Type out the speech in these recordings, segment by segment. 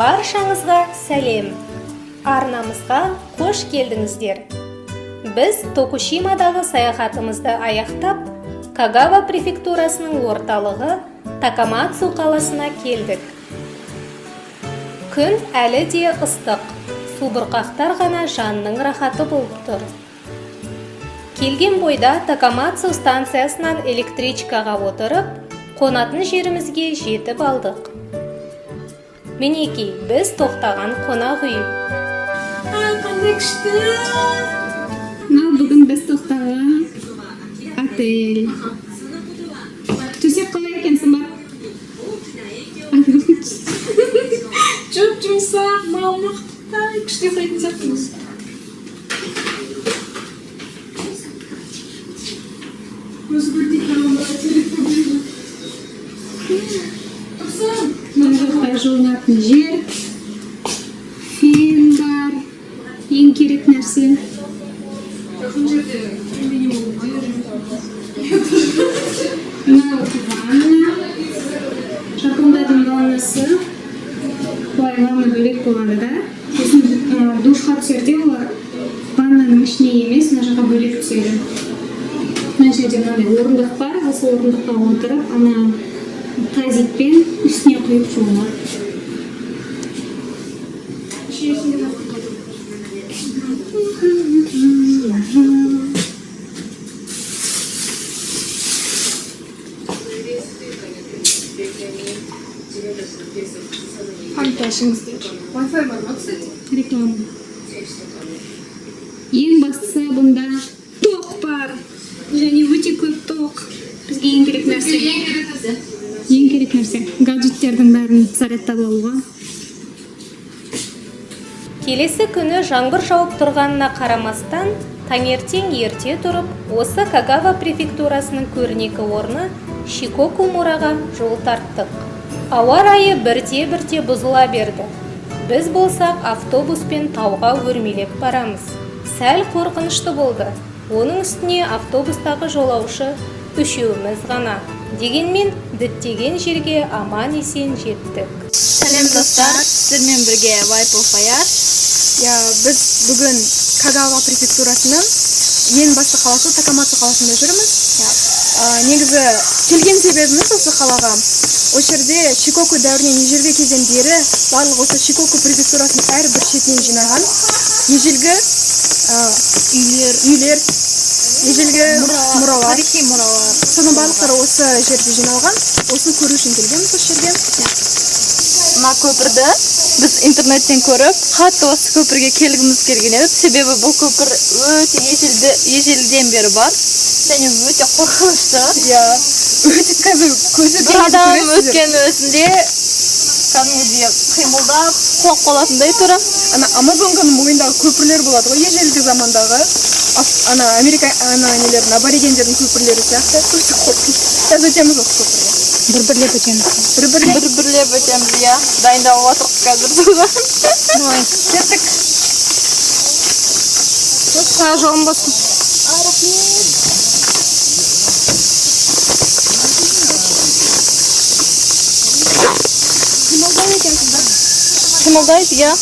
Баршаңызға сәлем. Арнамызға қош келдіңіздер. Біз Токушимадағы саяхатымызды аяқтап, Кагава префектурасының орталығы Такамацу қаласына келдік. Күн әлі де ыстық, субұрқақтар ғана жанның рахаты болып тұр. Келген бойда Такамацу станциясынан электричкаға отырып, қонатын жерімізге жетіп алдық. Мінекей, біз тоқтаған қонақ үй. Қандай күшті! Бүгін біз тоқтаған отель. Төсек қалай екенсің ба? Жұмсақ, мамықтай күшті ұйықтайтын сияқтымыз. Мына жақта жуынатын жер, фен бар, ең керек нәрсе. Мынау ванна, жапондардың ваннасы, былай ванна бөлек болады да. Сосын душқа түсерде олар ваннаның ішіне емес, мына жаққа бөлек түседі. Мына жерде мынандай орындық бар, осы орындыққа отырып, ана тазикпен үстіне құйып жуылады. Wi-Fi бар ма, кстати? Реклама. Ең бастысы бұнда тоқ бар. Және өте көп тоқ. Бізге ең керек нәрсе. Ең керек нәрсе. Гаджеттердің бәрін зарядтап алуға. Келесі күні жаңбыр жауып тұрғанына қарамастан, таңертең ерте тұрып, осы Кагава префектурасының көрнекі орны Шикокумураға жол тарттық. Ауа райы бірте-бірте бұзыла берді. Біз болсақ автобуспен тауға өрмелеп барамыз. Сәл қорқынышты болды. Оның үстіне автобустағы жолаушы үшеуміз ғана. Дегенмен діттеген жерге аман есен жеттік. Сәлем достар, сіздермен бірге Вайпо Фаяз. Біз бүгін Кагава префектурасының ең басты қаласы Такамацу қаласында жүрміз. Негізі келген себебіміз осы қалаға. Осы жерде Шикоку дәуірінен ежелгі кезден бері барлық осы Шикоку префектурасының әрбір шетінен жинаған ежелгі үйлер, ежелгі мұралар, тарихи мұралар. Соның барлықтары осы жерде жиналған. Осыны көру үшін келгенбіз осы жерге. Мына көпірді біз интернеттен көріп, қатты осы көпірге келгіміз келген еді. Себебі бұл көпір өте ежелден бері бар. Және өте қорқынышты. Өте қазір көзі бір адам өткен өзінде кәдімгідей қимылдап, құлап қалатындай тұра. Амазонканың бойындағы көпірлер болады ғой, ежелгі замандағы. Америка аборигендердің көпірлері сияқты. Қазір өтеміз осы көпірге. Бір-бірлеп өтеміз. Бір-бірлеп өтеміз, иә. Дайындалып отырық қазір суға. Кеттік. Қай жолын болсын. Қимылдайды, иә.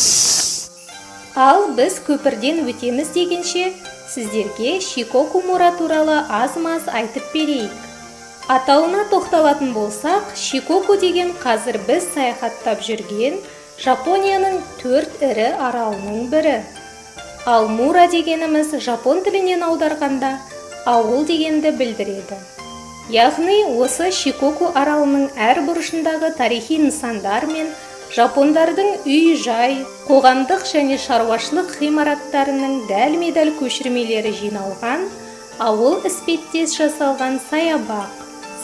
Ал біз көпірден өтеміз дегенше, сіздерге Шикокумура туралы аз-маз айтып берейік. Атауына тоқталатын болсақ, Шикоку деген қазір біз саяхаттап жүрген Жапонияның 4 ірі аралының бірі. Ал Мура дегеніміз жапон тілінен аударғанда ауыл дегенді білдіреді. Яғни осы Шикоку аралының әр бұрышындағы тарихи нысандар мен жапондардың үй-жай, қоғамдық және шаруашылық ғимараттарының дәлме-дәл көшірмелері жиналған, ауыл іспеттес жасалған саябақ.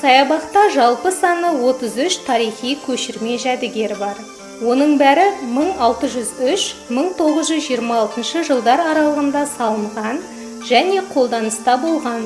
Саябақта жалпы саны 33 тарихи көшірме жәдігер бар. Оның бәрі 1603-1926 жылдар аралығында салынған және қолданыста болған.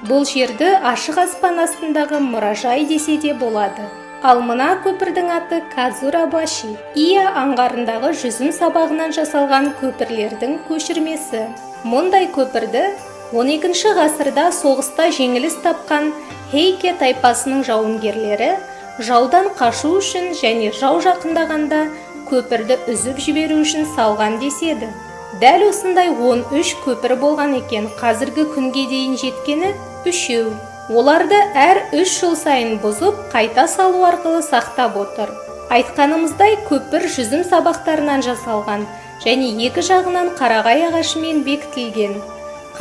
Бұл жерді ашық аспан астындағы мұражай десе де болады. Ал мына көпірдің аты Казурабаши. Ия аңғарындағы жүзім сабағынан жасалған көпірлердің көшірмесі. Мұндай көпірді 12 ғасырда соғыста жеңіліс тапқан Хейке тайпасының жауынгерлері жаудан қашу үшін және жау жақындағанда көпірді үзіп жіберу үшін салған деседі. Дәл осындай 13 көпір болған екен, қазіргі күнге дейін жеткені 3. Оларды әр 3 жыл сайын бұзып, қайта салу арқылы сақтап отыр. Айтқанымыздай, көпір жүзім сабақтарынан жасалған және екі жағынан қарағай ағашымен бекітілген.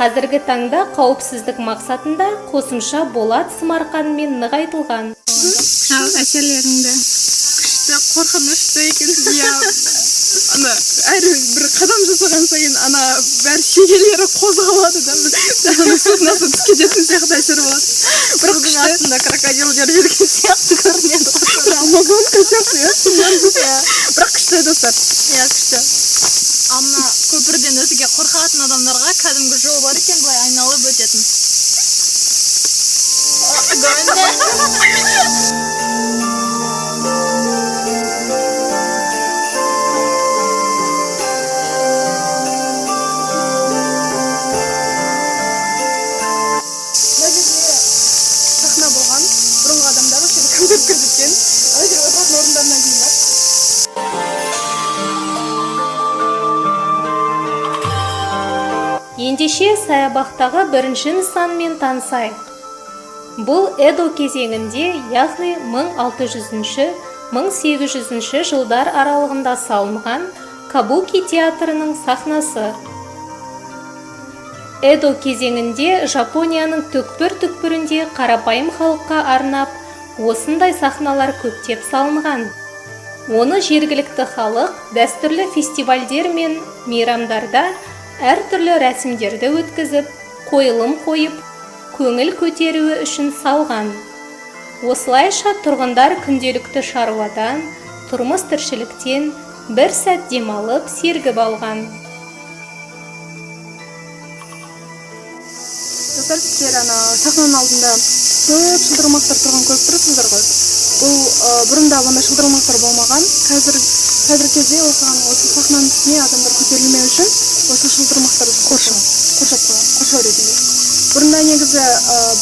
Қазіргі таңда қауіпсіздік мақсатында қосымша болат сымарқанмен нығайтылған. Әсерлеріңді. Күшті, қорқынышты екен. Ана әр бір қадам жасаған сайын ана бәр шегелері қозғалады да біз сырнасы кететін сияқты әсер болады. Бірақ астында крокодил жүріп жүрген сияқты көрінеді. Амазонка сияқты, бірақ күшті достар. Күшті. Мына көпірден өтуге қорқатын адамдарға кәдімгі жол бар екен, былай айналып өтетін. Бұрынғы адамдар осы жерде көміп кіргізген. Ана жерге отыратын орындарына дейін бар. Ендеше саябақтағы бірінші нысанмен танысайық. Бұл Эдо кезеңінде, яғни 1600-1800 жылдар аралығында салынған Кабуки театрының сахнасы. Эдо кезеңінде Жапонияның түкпір-түкпірінде қарапайым халыққа арнап, осындай сахналар көптеп салынған. Оны жергілікті халық дәстүрлі фестивальдер мен мейрамдарда әртүрлі рәсімдерді өткізіп, қойылым қойып, көңіл көтеруі үшін салған. Осылайша тұрғындар күнделікті шаруадан, тұрмыс тіршіліктен бір сәт демалып, сергіп алған. Достар, сіздер сахнаның алдында көп шылдырмақтар тұрған көріп тұрсыздар ғой. Бұл бұрында бұндай шылдырмақтар болмаған. Қазір кезде осы сахнаның үстіне адамдар көтерілмеу үшін осы шылдырмақтарды қоршау ретінде. Бұрында негізі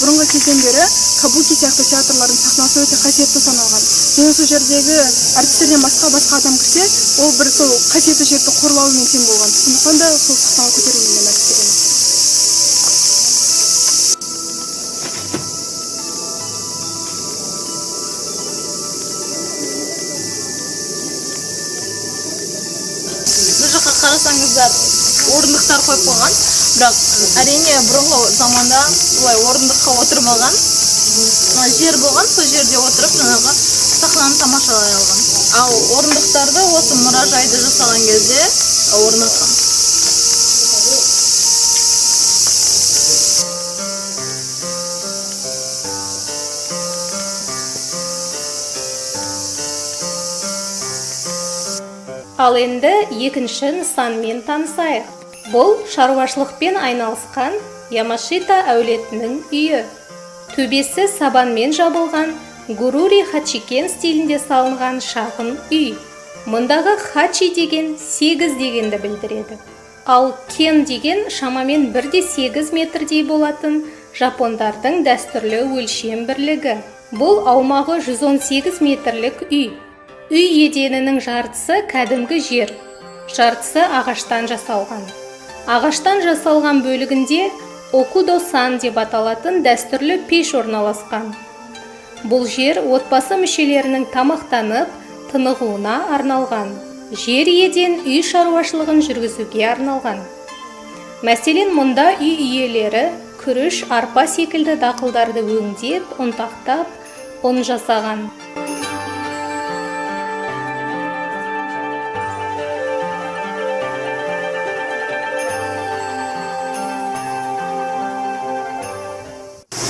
бұрынғы кезден бері Кабуки сияқты театрлардың сахнасы өте қасиетті саналған. Және сол жердегі әртістерден басқа адам кірсе, ол бір сол қасиетті жерді қорлауымен тең болған. Сондықтан да сол сахнаға көтерілген әртістерден. Жаққа қарасаңыздар, орындықтар қойып қойған, бірақ әрине бұрынғы заманда бұлай орындыққа отырмаған. Жер болған, сол жерде отырып жаңағы сахнаны тамашалай алған. Ал орындықтарды осы мұражайды жасаған кезде орнатқан. Ал енді екінші нысанмен танысайық. Бұл шаруашылықпен айналысқан Ямашита әулетінің үйі. Төбесі сабанмен жабылған Гурури Хачикен стилінде салынған шағын үй. Мұндағы хачи деген 8 дегенді білдіреді. Ал кен деген шамамен 1,8 метрдей болатын жапондардың дәстүрлі өлшем бірлігі. Бұл аумағы 118 метрлік үй. Үй еденінің жартысы кәдімгі жер, жартысы ағаштан жасалған. Ағаштан жасалған бөлігінде Окудо-сан деп аталатын дәстүрлі пеш орналасқан. Бұл жер отбасы мүшелерінің тамақтанып, тынығуына арналған. Жер еден үй шаруашылығын жүргізуге арналған. Мәселен, мұнда үй иелері күріш, арпа секілді дақылдарды өңдеп, ұнтақтап, ұн жасаған.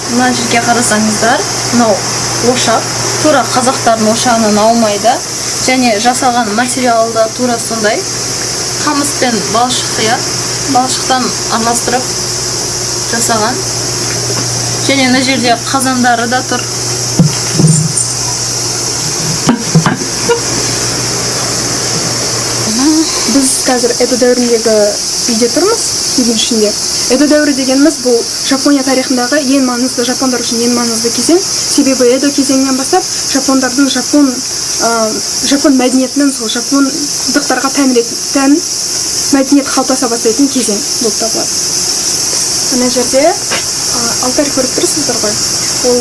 Мына жерге қарасаңыздар, мынау ошақ, тура қазақтардың ошағынан аумайды, және жасалған материалы да тура сондай. Қамыс пен балшықтан араластырып жасаған. Және мына жерде қазандары да тұр. Біз қазір эдо дәуіріндегі үйде тұрмыз, үйдің ішінде. Эдо дәуірі дегеніміз бұл Жапония тарихындағы ең маңызды, жапондар үшін ең маңызды кезең. Себебі эдо кезеңінен бастап жапондардың жапон мәдениетінің, сол жапондықтарға тән мәдениет қалыптаса бастайтын кезең болып табылады. Ана жерде алтарь көріп тұрсыздар ғой. Ол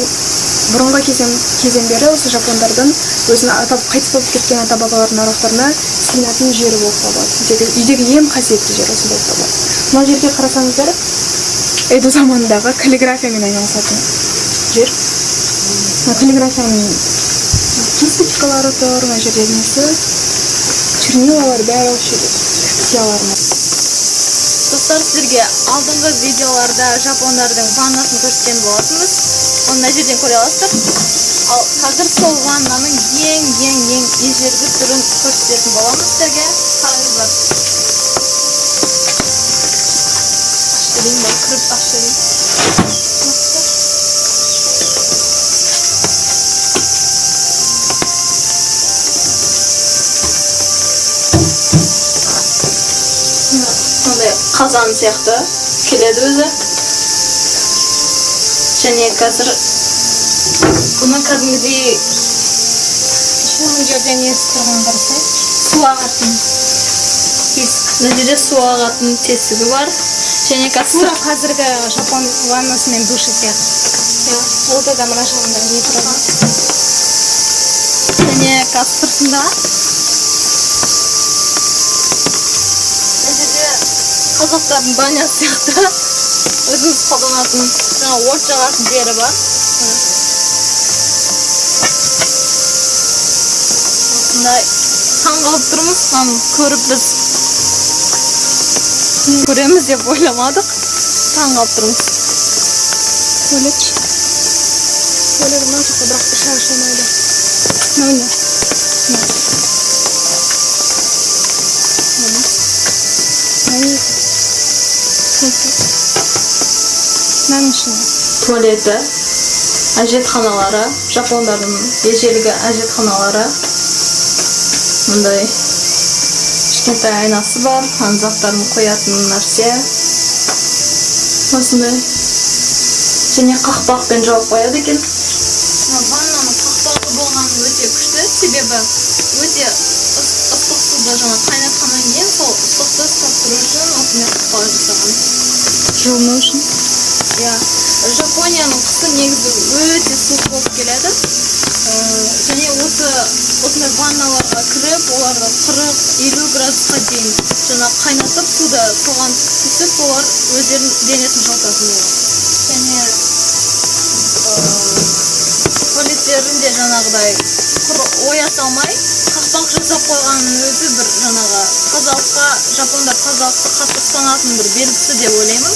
бұрынғы кезеңдері осы жапондардың өзін қайтыс болып кеткен ата бабалардың аруақтарына сыйынатын жері болып табылады. Үйдегі ең қасиетті жер осы болып табылады. Мына жерге қарасаңыздар, эдо заманындағы каллиграфиямен айналысатын жер. Каллиграфияның кисточкалары тұр, мына жерде несі, чернилалар бәрі осы жерде, сияларына. Достар, сіздерге алдыңғы видеоларда жапондардың ваннасын көрсеткен болатынбыз. Оны мына жерден көре аласыздар. Ал қазір сол ваннаның ең ежелгі түрін көрсететін боламыз сіздерге. Қараңыздар. Ашты дейін, кіріп ашты дейін. Қазан сияқты келеді өзі. Және қазір бұны кәдімгідей Бұл жерде несі тұрған қарасай? Су ағатын тесік. мына жерде су ағатын тесігі бар. Және Тура қазіргі жапон ваннасы мен душы сияқты. Ол да мына жағында не тұрған. және қазір сыртында қазақтардың банясы сияқты өзіміз қолданатын жаңа от жағатын жері бар. Осындай таң қалып тұрмыз, көріп біз көреміз деп ойламадық. Таң қалып тұрмыз. Туалет. Туалет мына жақта, бірақ іші ашылмайды. Міне. Мынаның ішінде. Туалеті, әжетханалары, жапондардың ежелгі әжетханалары. Мындай кішкентай айнасы бар, заттарын қоятын нәрсе. Осындай. Және қақпақпен жауып қояды екен. Ваннаның қақпағы болғаны өте күшті, себебі өте ыстық суды жаңа қайнатқаннан кейін сол ыстықты ұстап тұру үшін осындай қақпақ жасаған. Жылыну үшін. Жапонияның қысы негізі өте суық болып келеді. Және осындай ванналарға кіріп, оларды 40-50 градусқа дейін жаңа қайнатып суды соған түсіп, олар өздерінің денесін жылытатын болады. Және туалеттерінде жаңағыдай оя салмай, қақпақ жасап қойғанның өзі бір жаңағы тазалыққа, жапондар тазалықты қатты ұстанатын бір белгісі деп ойлаймын.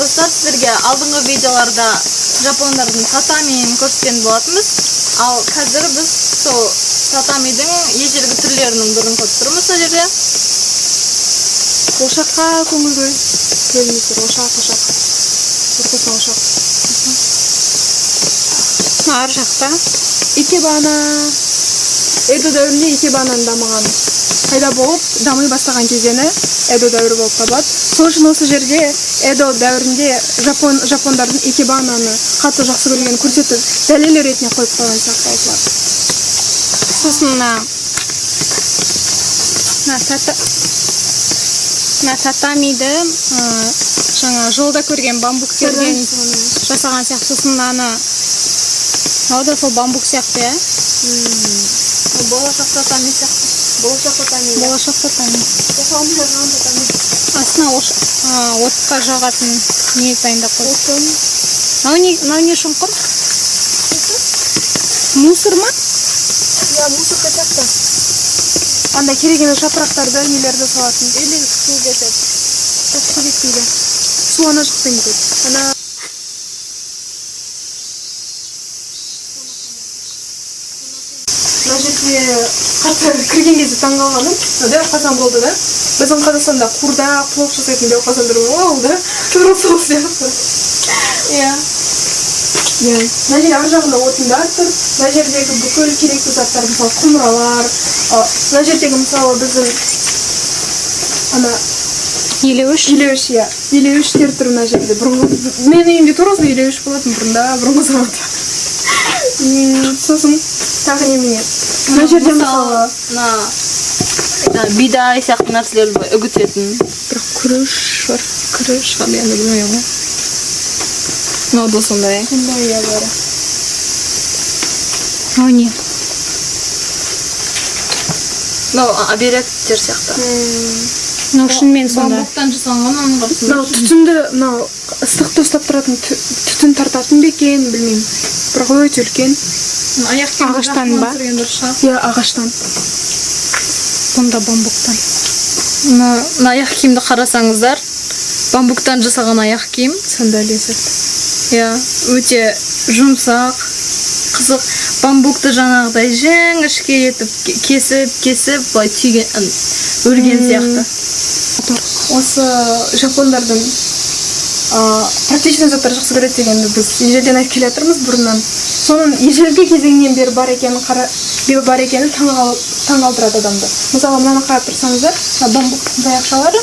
Достар, сіздерге алдыңғы видеоларда жапондардың татамиін көрсеткен болатынбыз. Ал қазір біз сол татамидің ежелгі түрлерінің бірін көріп тұрмыз мына жерде. Ошаққа көңіл бөліңіздер. Ошақ. Ортасына ошақ. Ар жақта. Икебана. Эдо дәуірінде икебананың дамыған. Пайда болып, дамый бастаған кезеңі эдо дәуірі болып табылады. Сол үшін осы жерде эдо дәуірінде жапондардың икебананы қатты жақсы көргенін көрсетіп, дәлел ретінде қойып қойған сияқты айтылады. Сосын татамиді жаңа жолда көрген бамбуктерден жасаған сияқты. Сосын да сол бамбук сияқты, Болашақ татами сияқты. болашақ татами. Астына отқа жағатын не дайындап қойды. Мынау не шұңқыр? Мусор ма? Мусорка сияқты. Анда керек емес жапырақтарды, нелерді салатын. Или су кетеді. Су кетпейді. Су ана жақтан кетеді. мына жерге қатты кірген кезде таңғалғаным дәу қазан болды да. Біздің Қазақстанда қуырдақ, плов жасайтын дәу қазандар бар ғой, ол да тура сол сияқты. Иә. Мына жерде ар жағында отындар тұр. Мына жердегі бүкіл керекті заттар, мысалы құмыралар. Мына жердегі мысалы біздің ана Елеуіш. Илеуіш, иә. Илеуіштер тұр мына жерде. Менің үйімде тура осындай илеуіш болатын бұрында, бұрынғы заманда. Сосын тағы немене. Мына жерде мысалы бидай сияқты нәрселер үгітетін. бір күріш бар. Күріш қандай енді білмеймін ғой. Мынау да сондай. Сондай иә бар. О, не? Мынау оберектер сияқты. Мынау шынымен сонда. Бамбуктан жасалған оның барысы. Мынау түтінді, мынау ыстықты ұстап тұратын түтін тартатын ба екен, білмеймін. Бірақ өте үлкен. Ағаштан ба? Иә, ағаштан. Сонда бамбуктан. Мына аяқ киімді қарасаңыздар, бамбуктан жасалған аяқ киім. Сандалия сияқты. Иә, өте жұмсақ, қызық. Бамбукты жаңағыдай жіңішке етіп кесіп, былай түйген, өрген сияқты. Осы жапондардың практичный заттар жақсы көреді дегенді біз ежелден айтып келе жатырмыз бұрыннан. Соның ежелгі кезеңнен бері бар екені таңғалдырады адамды. Мысалы, мынаны қарап тұрсаңыздар, бамбуктың таяқшалары,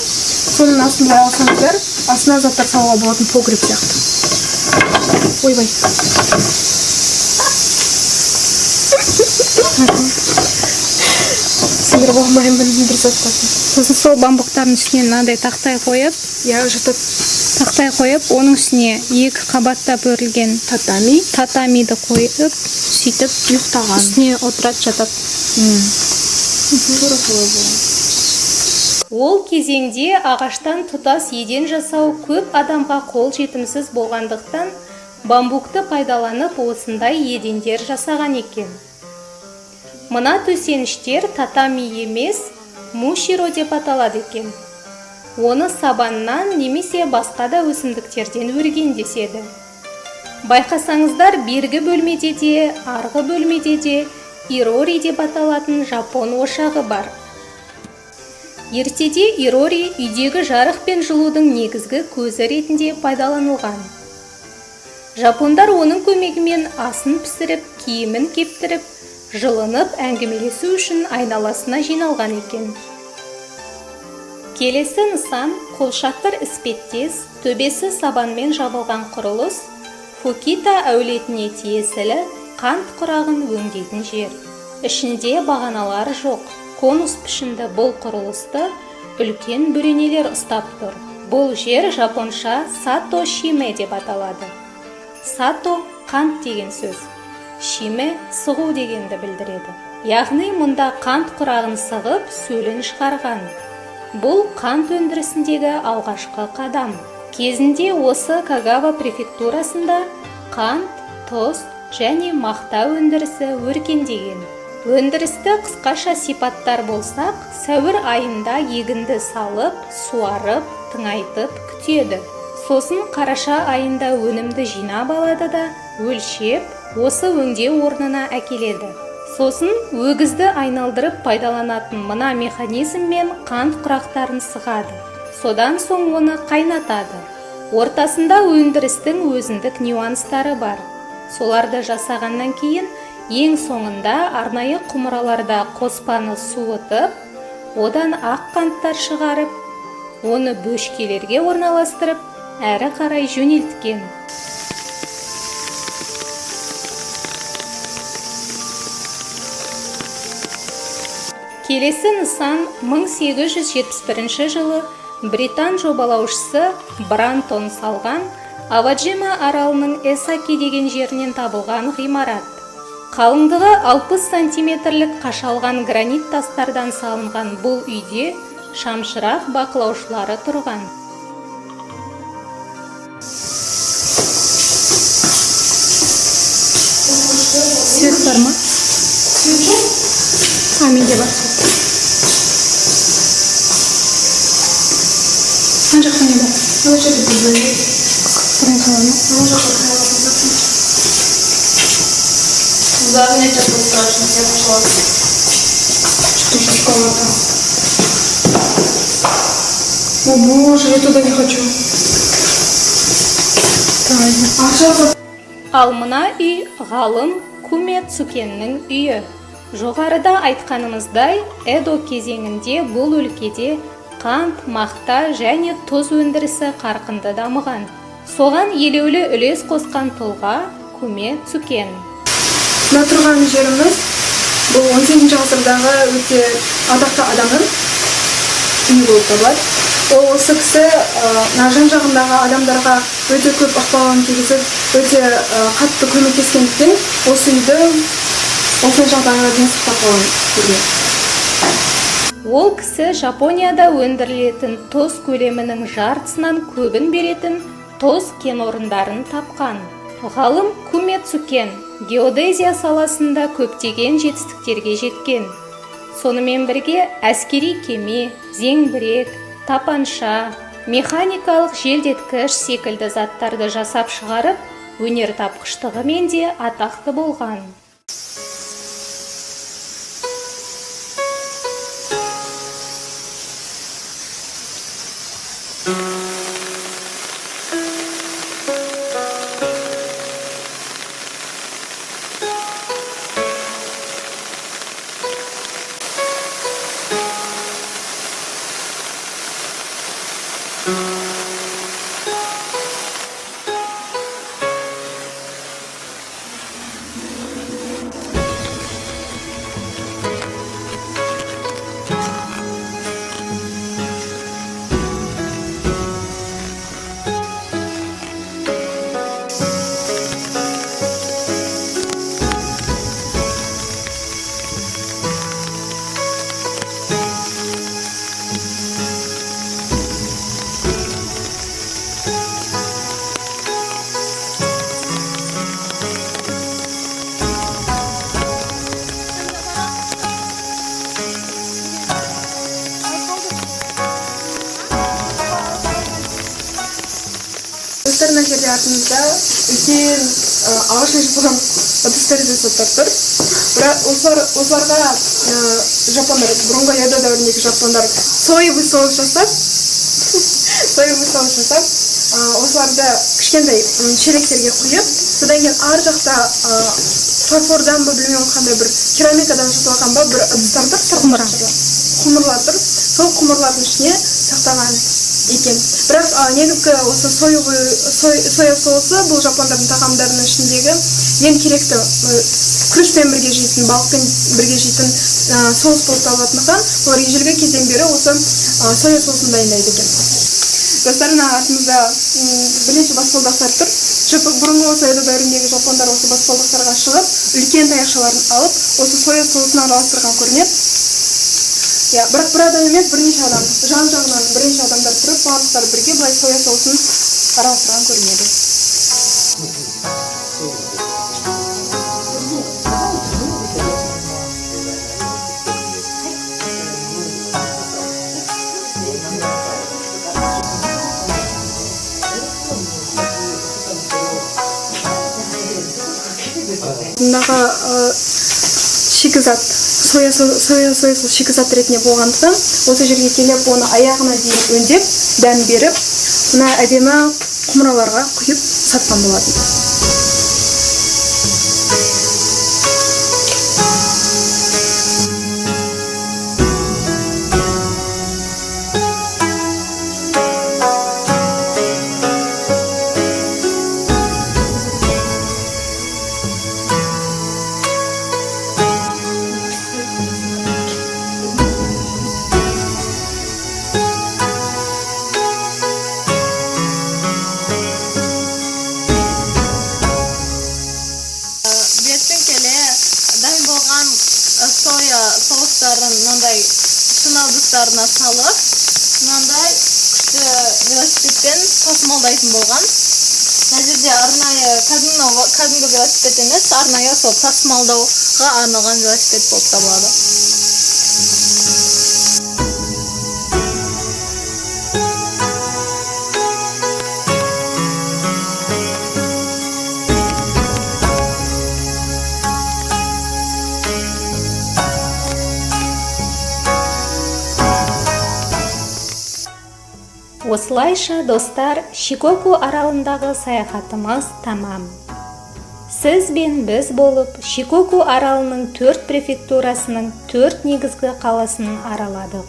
соның астында алсаңыздар, астына заттар салуға болатын погреб сияқты. Ойбай. Сендер болмайын білдің бір заттар. Сосын сол бамбуктардың үстіне мынандай тақтай қойып, Иә, жатып тақтай қойып, оның үстіне екі қабаттап өрілген татамиді қойып, сөйтіп ұйықтаған. үстіне отырады, жатады. Тура солай болған. Ол кезеңде ағаштан тұтас еден жасау көп адамға қол жетімсіз болғандықтан, бамбукты пайдаланып осындай едендер жасаған екен. Мына төсеніштер татами емес, муширо деп аталады екен. Оны сабаннан немесе басқа да өсімдіктерден өрген деседі. Байқасаңыздар, бергі бөлмеде де, арғы бөлмеде де ирори деп аталатын жапон ошағы бар. Ертеде ирори үйдегі жарық пен жылудың негізгі көзі ретінде пайдаланылған. Жапондар оның көмегімен асын пісіріп, киімін кептіріп, жылынып әңгімелесу үшін айналасына жиналған екен. Келесі нысан қолшатыр іспеттес, төбесі сабанмен жабылған құрылыс, Фукита әулетіне тиесілі қант құрағын өңдейтін жер. Ішінде бағаналар жоқ. Конус пішінді бұл құрылысты үлкен бүренелер ұстап тұр. Бұл жер жапонша сато шиме деп аталады. Сато қант деген сөз. Шиме сығу дегенді білдіреді. Яғни мұнда қант құрағын сығып, сөлін шығарған. Бұл қант өндірісіндегі алғашқы қадам. Кезінде осы Кагава префектурасында қант, тұз және мақта өндірісі өркендеген. Өндірісті қысқаша сипаттар болсақ, сәуір айында егінді салып, суарып, тыңайтып күтеді. Сосын қараша айында өнімді жинап алады да, өлшеп, осы өңдеу орнына әкеледі. Сосын өгізді айналдырып пайдаланатын мына механизммен қант құрақтарын сығады. Содан соң оны қайнатады. Ортасында өндірістің өзіндік нюанстары бар. Соларды жасағаннан кейін, ең соңында арнайы құмыраларда қоспаны суытып, одан ақ қанттар шығарып, оны бөшкелерге орналастырып, әрі қарай жөнелткен. Келесі нысан 1871 жылы британ жобалаушысы Брантон салған Аваджима аралының Эсаки деген жерінен табылған ғимарат. Қалыңдығы 60 сантиметрлік қашалған гранит тастардан салынған бұл үйде шамшырақ бақылаушылары тұрған. Свет бар ма? Менде бар. Ана жақта не бар? Ана жерде бөлме. Бұрын қаланы. Ана жақта қайла Занятие было страшно, я пошла. Что за шоколада? О боже, я туда не хочу. Ал мына үй ғалым Куме Цукеннің үйі. Жоғарыда айтқанымыздай, Эдо кезеңінде бұл өлкеде қант, мақта және тұз өндірісі қарқынды дамыған. Соған елеулі үлес қосқан тұлға Куме Цукен. Мына тұрған жеріміз бұл 18 ғасырдағы өте атақты адамның үйі болып табылады. Ол осы кісі жан жағындағы адамдарға өте көп ықпалын тигізіп, өте қатты көмектескендіктен осы үйді осы жағдайға дейін сақтап қалған. Ол кісі Жапонияда өндірілетін тұз көлемінің жартысынан көбін беретін тұз кен орындарын тапқан. Ғалым Куме Цукен геодезия саласында көптеген жетістіктерге жеткен. Сонымен бірге әскери кеме, зеңбірек, тапанша, механикалық желдеткіш секілді заттарды жасап шығарып, өнертапқыштығымен де атақты болған. Мына жерде артымызда үлкен ағашпен жасалған ыдыс тәрізді заттар тұр. Бірақ осыларға жапондар, бұрынғы Эдо дәуіріндегі жапондар соевый соус жасап, осыларды кішкентай шелектерге құйып, содан кейін ар жақта фарфордан ба білмеймін қандай бір керамикадан жасалған ба бір ыдыстар тұр, құмырлар тұр. Сол құмырлардың ішіне сақтаған екен. Бірақ негізгі осы соя соусы бұл жапондардың тағамдарының ішіндегі ең керекті күрішпен бірге жейтін, балықпен бірге жейтін соус болып табылатындықтан олар ежелгі кезден бері осы соя соусын дайындайды екен. Достар, мына артымызда бірнеше баспалдақтар тұр. Бұрынғы осы Эдо дәуіріндегі жапондар осы баспалдақтарға шығып, үлкен таяқшаларын алып, осы соя соусын араластырған көрінеді. Бірақ бір адам емес, бірнеше адам, жан-жағынан бірнеше адамдар тұрып, барлықтар бірге былай соя соусын араластырған көрінеді. Мұндағы шикізат, соя соусы шикізат ретінде болғандықтан, осы жерге келіп, оны аяғына дейін өңдеп, дәм беріп, мына әдемі құмыраларға құйып сатқан болатын. Soya soğukların mınday sınavdıklarına salıp, mınday küçük velosipedden tasmaldaytın bolgan. Nazirde arnayı kadınғы velosiped emes, arnayı sol tasmaldauga arналған velosiped болып табылады. Осылайша, достар, Шикоку аралындағы саяхатымыз тамам. Сіз бен біз болып, Шикоку аралының 4 префектурасының 4 негізгі қаласын араладық.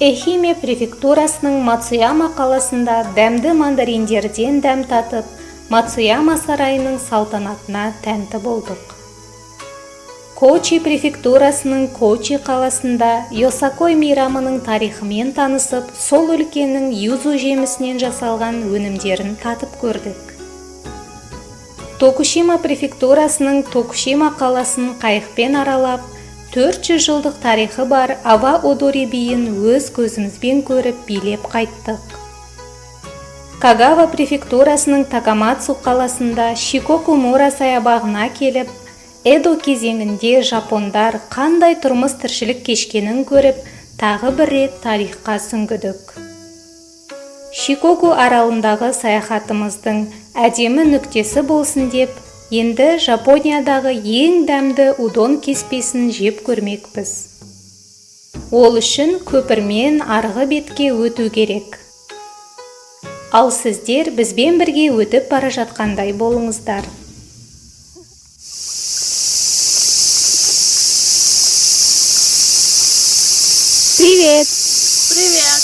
Эхиме префектурасының Мацуяма қаласында дәмді мандариндерден дәм татып, Мацуяма сарайының салтанатына тәнті болдық. Кочи префектурасының Кочи қаласында Йосакой мейрамының тарихымен танысып, сол өлкенің юзу жемісінен жасалған өнімдерін татып көрдік. Токушима префектурасының Токушима қаласын қайықпен аралап, 400 жылдық тарихы бар Ава Одори биін өз көзімізбен көріп билеп қайттық. Кагава префектурасының Такамацу қаласында Шикоку Мура саябағына келіп, Эдо кезеңінде жапондар қандай тұрмыс тіршілік кешкенін көріп, тағы бір рет тарихқа сүңгідік. Шикоку аралындағы саяхатымыздың әдемі нүктесі болсын деп, енді Жапониядағы ең дәмді удон кеспесін жеп көрмекпіз. Ол үшін көпірмен арғы бетке өту керек. Ал сіздер бізбен бірге өтіп бара жатқандай болыңыздар. Привет! Привет!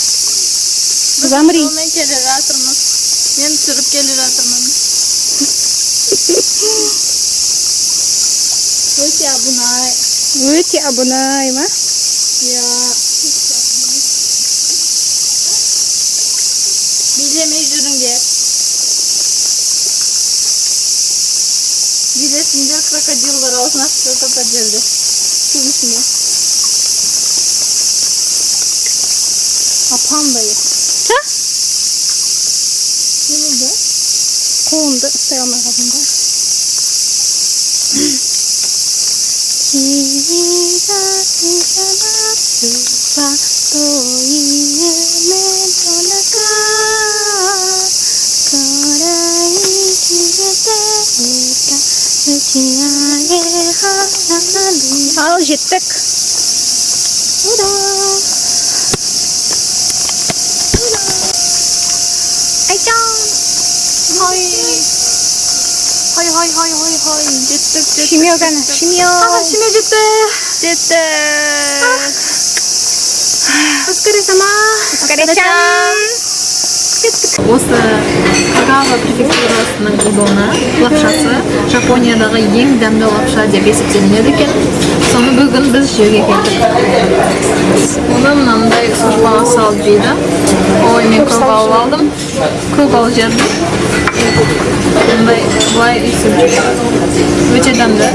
Замри! Мен келе жатырмыз. Мен түсіріп келе жатырмын. Өте абунай. Өте абунай ма? Я. Билемей жүріңдер. Билесіңдер, крокодилдар аузына что-то поделді. Увесіне. Апандай. Са? Не болды? Қолымды ұстай алмай қалдым ғой. Ал жеттік. Ура! Хой. Жеттік. Шимео ғана, шимео. Шиме жетті. Жетті. Өскәресам. Осы Кагава префектурасының удоны, лапшасы, Жапониядағы ең дәмді лапша деп есептелінеді екен. Соны бүгін біз жеуге келдік. Оны мынандай сорпаға салып жейді. Ой, мен көп алып алдым. Көп алып жедім. Мындай былай үйсіп жейді. Өте дәмді.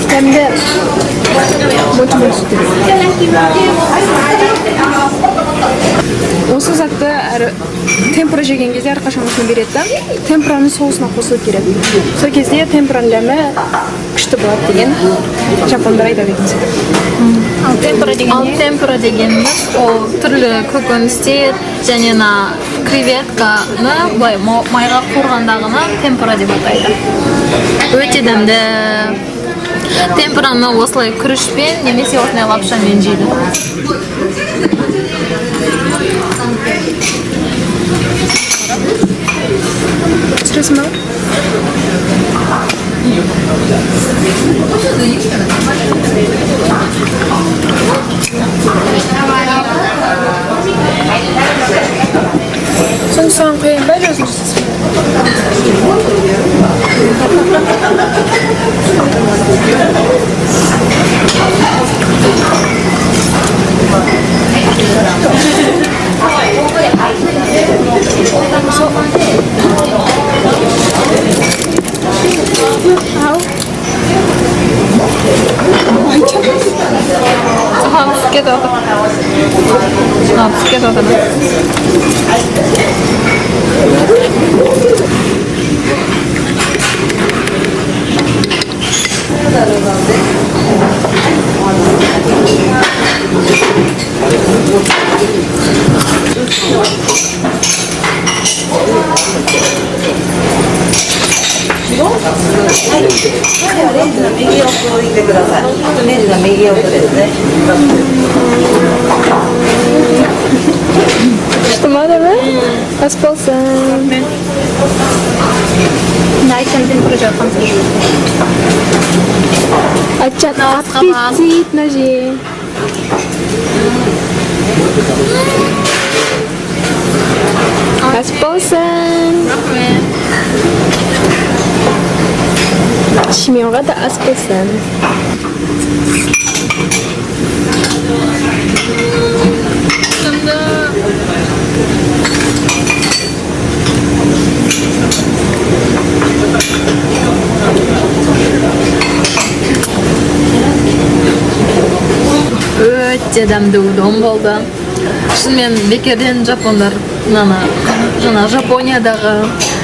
Дәмді. Осы затты темпура жеген кезде әрқашан осыны береді да, темпураның соусына қосылып береді. Сол кезде темпураның дәмі күшті болады деген жапондар айтады екен. Ал темпура дегеніміз ол түрлі көкөністер және креветканы былай майға қуырғандағыны темпура деп атайды. Өте дәмді. Темпураны осылай күрішпен немесе осылай лапшамен жейді. Түсіресің ба? Соны саған қояйын ба, өзің жасайсың? Pісіп кетіп отыр. 右奥を置いてください。レジの右奥ですね。 Tutmadı mı? Az olsun. Найчан температура қамсыз. Açan appetit Naji. Az olsun. Şimdiye da az olsun. Өте дәмді удон болды. Шынымен бекерден жапондар жаңа Жапониядағы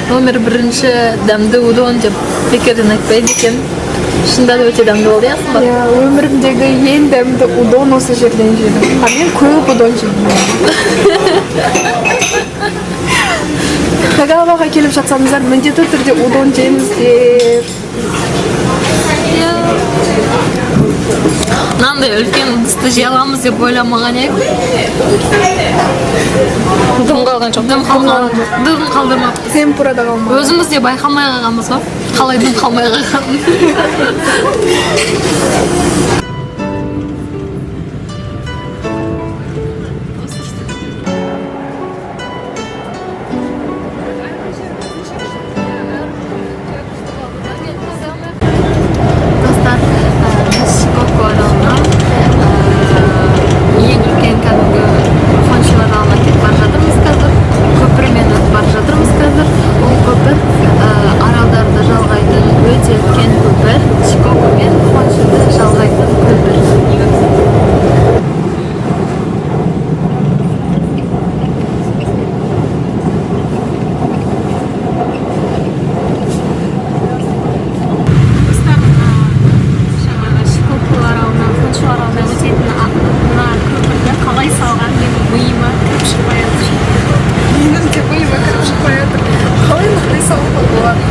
номер бірінші дәмді удон деп бекерден айтпайды екен. Шында да өте дәмді болды, ясың ба? Ya ömrümdeki en demde udon осы жерден жедім. А мен көп udon жедім. Кагаваға келіп жатсаңыздар, міндетті түрде udon жейміздер. Мынандай үлкен ыдысты жей аламыз деп ойламаған едік. Дым қалған жоқ. Дым қалдырмаппыз. Темпура да қалмады. Өзіміз де байқамай қалғанбыз ба? Қалай дым қалмай қалғанын. Достар, Шикоку аралынан ең үлкен кәдімгі Хоншу аралына кетіп бара жатырмыз қазір. Көпірмен өтіп бара жатырмыз қазір. Ол көпір аралдарды жалғайтын өте үлкен көпір. Шикоку мен Хоншуды жалғайтын көпір. Шикоку аралынан Хоншу аралына өтетін мына көпірді қалай салған менің миыма кіріп шықпай жатыр. Менің де миыма кіріп шықпай жатыр. Қалай мықты салуға болады?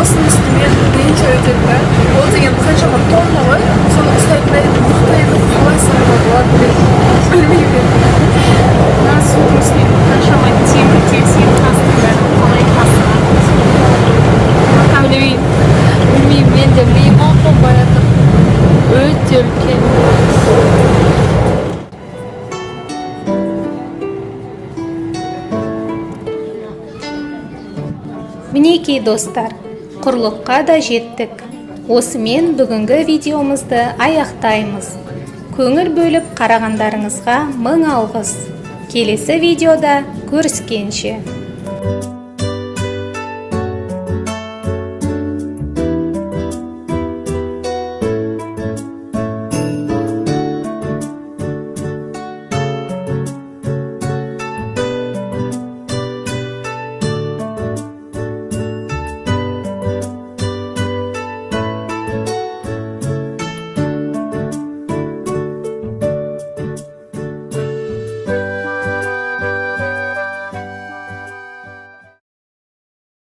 Осының үстімен неше өтеді да? Ол деген қаншама тонна ғой? Соны ұстайтын мықты етіп қалай салуға болады? Білмеймін. Мына судың үстіне қаншама темір терсек тастың қалай тастаған. Білмеймін, мен де миыма қонбай жатыр. Өте үлкен. Мінекей достар, құрлыққа да жеттік. Осымен бүгінгі видеомызды аяқтаймыз. Көңіл бөліп қарағандарыңызға мың алғыс. Келесі видеода көріскенше.